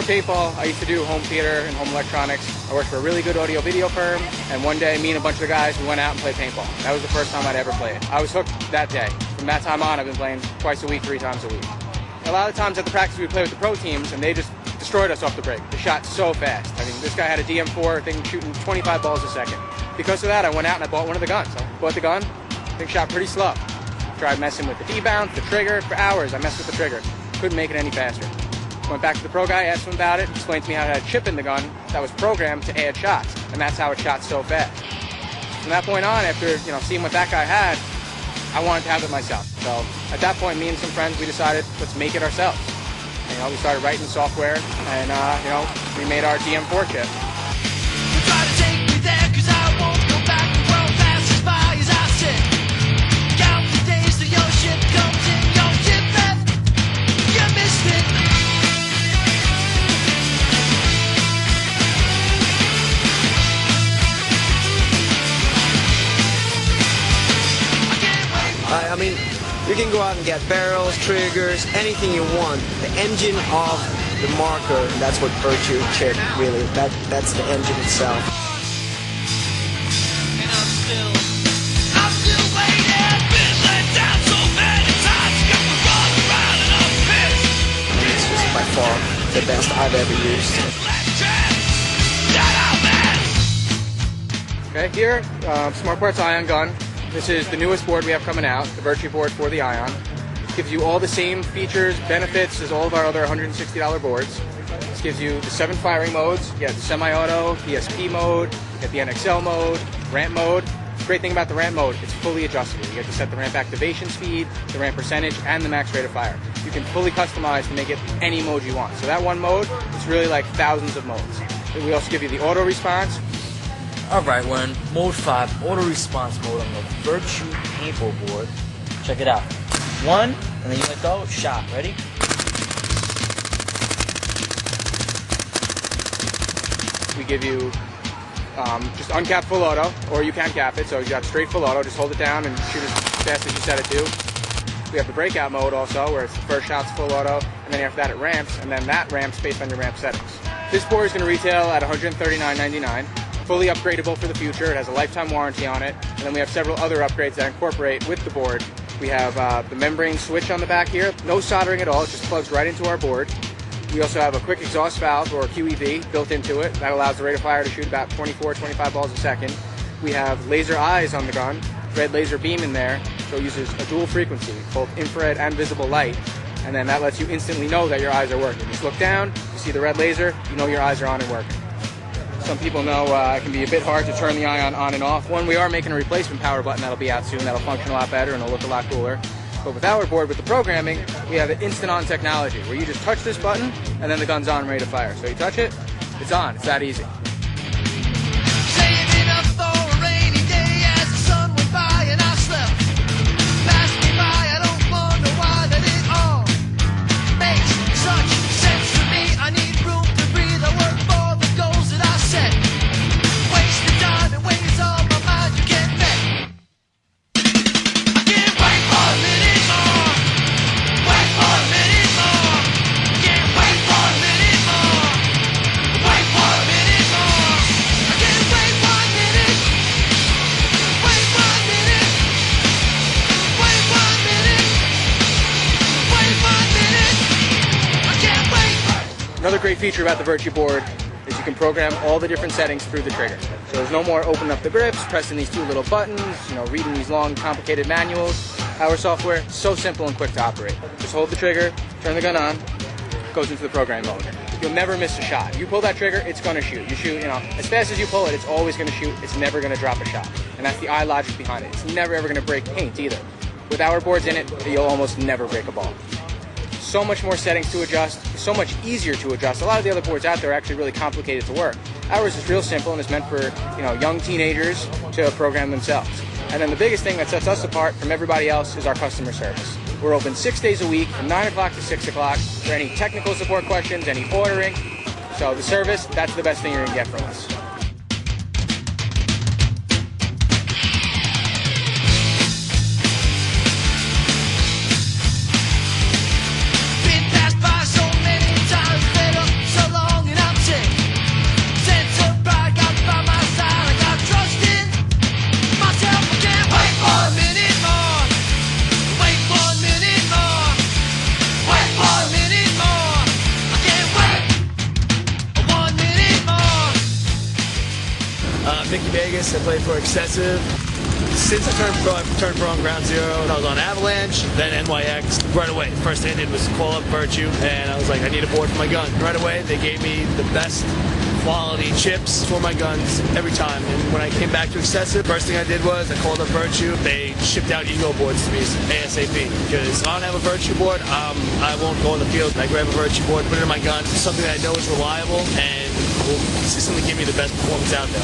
paintball, I used to do home theater and home electronics. I worked for a really good audio video firm, and one day me and a bunch of the guys, we went out and played paintball. That was the first time I'd ever played. I was hooked that day. From that time on, I've been playing twice a week, 3 times a week. A lot of times at the practice we'd play with the pro teams, and they just destroyed us off the break. They shot so fast. I mean, this guy had a DM4 thing shooting 25 balls a second. Because of that, I went out and I bought one of the guns. I bought the gun, thing shot pretty slow. Tried messing with the D-bounce, the trigger, for hours I messed with the trigger. Couldn't make it any faster. Went back to the pro guy, asked him about it, explained to me how to have a chip in the gun that was programmed to add shots, and that's how it shot so fast. From that point on, after seeing what that guy had, I wanted to have it myself. So at that point, me and some friends, we decided, let's make it ourselves. And, we started writing software, and we made our DM4 chip. I mean, you can go out and get barrels, triggers, anything you want. The engine of the marker, that's what Virtue chip really, that's the engine itself. And I'm still waiting, been let down so many times, got to run around and I'm pissed. It's just by far the best I've ever used. Okay, here, Smart Parts Ion gun. This is the newest board we have coming out, the Virtue board for the Ion. It gives you all the same features, benefits as all of our other $160 boards. This gives you the 7 firing modes. You get the semi-auto, PSP mode, you get the NXL mode, ramp mode. The great thing about the ramp mode, it's fully adjustable. You get to set the ramp activation speed, the ramp percentage, and the max rate of fire. You can fully customize to make it any mode you want. So that one mode, it's really like thousands of modes. We also give you the auto response. Alright, we're in Mode 5, Auto Response Mode on the Virtue paintball board. Check it out. 1, and then you let go, shot. Ready? We give you just uncapped full auto, or you can cap it, so you got straight full auto, just hold it down and shoot as fast as you set it to. We have the breakout mode also, where it's the first shot's full auto, and then after that it ramps, and then that ramps based on your ramp settings. This board is going to retail at $139.99. Fully upgradable for the future. It has a lifetime warranty on it. And then we have several other upgrades that incorporate with the board. We have the membrane switch on the back here. No soldering at all. It just plugs right into our board. We also have a quick exhaust valve, or QEV, built into it. That allows the rate of fire to shoot about 24, 25 balls a second. We have laser eyes on the gun, red laser beam in there, so it uses a dual frequency, both infrared and visible light. And then that lets you instantly know that your eyes are working. Just look down, you see the red laser, you know your eyes are on and working. Some people know it can be a bit hard to turn the Ion on and off. One, we are making a replacement power button that'll be out soon. That'll function a lot better and it'll look a lot cooler. But with our board, with the programming, we have an instant on technology where you just touch this button and then the gun's on and ready to fire. So you touch it, it's on. It's that easy. Saving up for a rainy day as the sun went by and I slept. Passed me by, I don't wonder why that it all makes such sense to me. I need room to breathe, I work for the goals that I set. Wasting time and ways on my mind you can't bet. I can't wait for a minute more. Wait for a minute more. Can't wait for a minute more. Wait for a minute more. I can't wait 1 minute. Wait 1 minute. Wait 1 minute. Wait 1 minute. I can't wait. Another great feature about the Virtue board is you can program all the different settings through the trigger. So there's no more opening up the grips, pressing these 2 little buttons, reading these long, complicated manuals. Our software is so simple and quick to operate. Just hold the trigger, turn the gun on, it goes into the program mode. You'll never miss a shot. You pull that trigger, it's going to shoot. You shoot, as fast as you pull it, it's always going to shoot. It's never going to drop a shot. And that's the eye logic behind it. It's never ever going to break paint either. With our boards in it, you'll almost never break a ball. So much more settings to adjust, so much easier to adjust. A lot of the other boards out there are actually really complicated to work. Ours is real simple and is meant for young teenagers to program themselves. And then the biggest thing that sets us apart from everybody else is our customer service. We're open 6 days a week from 9 o'clock to 6 o'clock for any technical support questions, any ordering. So the service, that's the best thing you're going to get from us. Been passed by so many times, better so long. played for Excessive. Since I turned pro on Ground Zero, I was on Avalanche, then NYX. Right away, the first thing I did was call up Virtue, and I was like, I need a board for my gun. Right away, they gave me the best quality chips for my guns every time. And when I came back to Excessive, first thing I did was I called up Virtue. They shipped out Ego boards to me ASAP, because if I don't have a Virtue board, I won't go in the field. I grab a Virtue board, put it in my gun, something that I know is reliable and will consistently give me the best performance out there.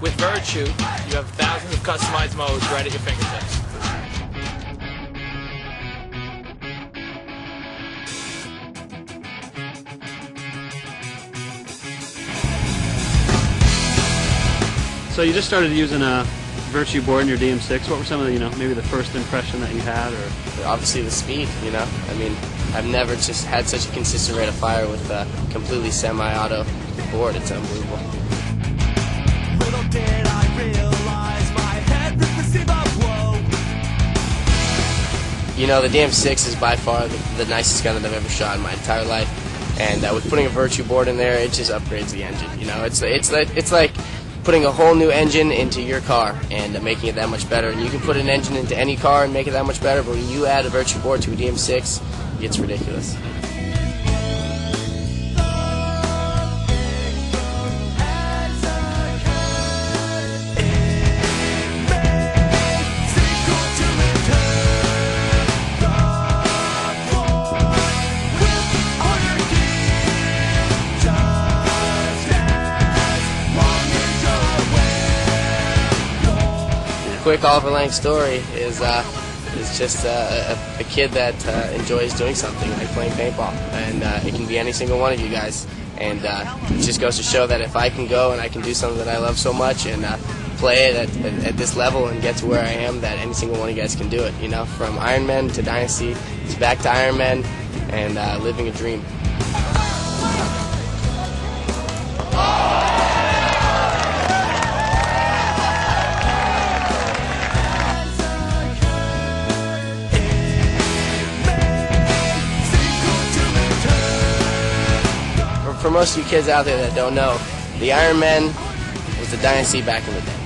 With Virtue, you have thousands of customized modes right at your fingertips. So you just started using a Virtue board in your DM6. What were some of the, maybe the first impression that you had? Or obviously the speed, I mean, I've never just had such a consistent rate of fire with a completely semi-auto board. It's unbelievable. Little did I realize my head would receive a blow. The DM6 is by far the nicest gun that I've ever shot in my entire life. And with putting a Virtue board in there, it just upgrades the engine. It's like putting a whole new engine into your car and making it that much better. And you can put an engine into any car and make it that much better, but when you add a Virtue board to a DM6, it's ridiculous. Quick Oliver Lang story is just a kid that enjoys doing something like playing paintball, and it can be any single one of you guys, and it just goes to show that if I can go and I can do something that I love so much and play it at this level and get to where I am, that any single one of you guys can do it, from Iron Man to Dynasty to back to Iron Man and living a dream. For most of you kids out there that don't know, the Iron Man was the Dynasty back in the day.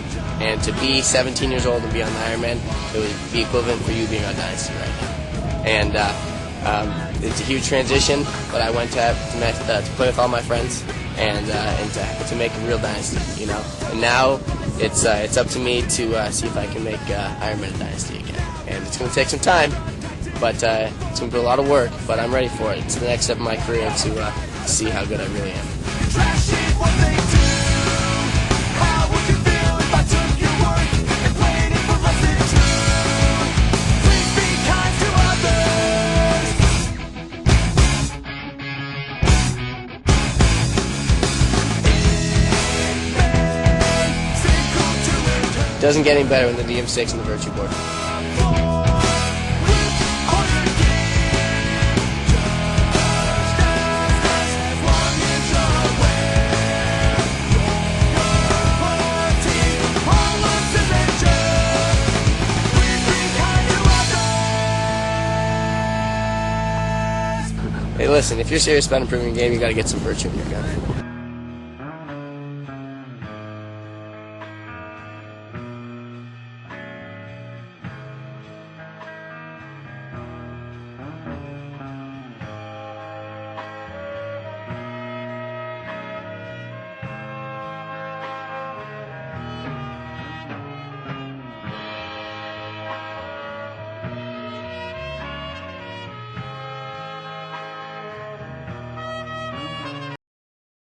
And to be 17 years old and be on the Iron Man, it would be equivalent for you being on Dynasty right now. And it's a huge transition, but I went to play with all my friends and to make a real Dynasty, And now it's up to me to see if I can make Iron Man a Dynasty again. And it's going to take some time, but it's going to be a lot of work, but I'm ready for it. It's the next step of my career to see how good I really am. Doesn't get any better than the DM6 and the Virtue board. Hey, listen, if you're serious about improving your game, you got to get some Virtue in your gun.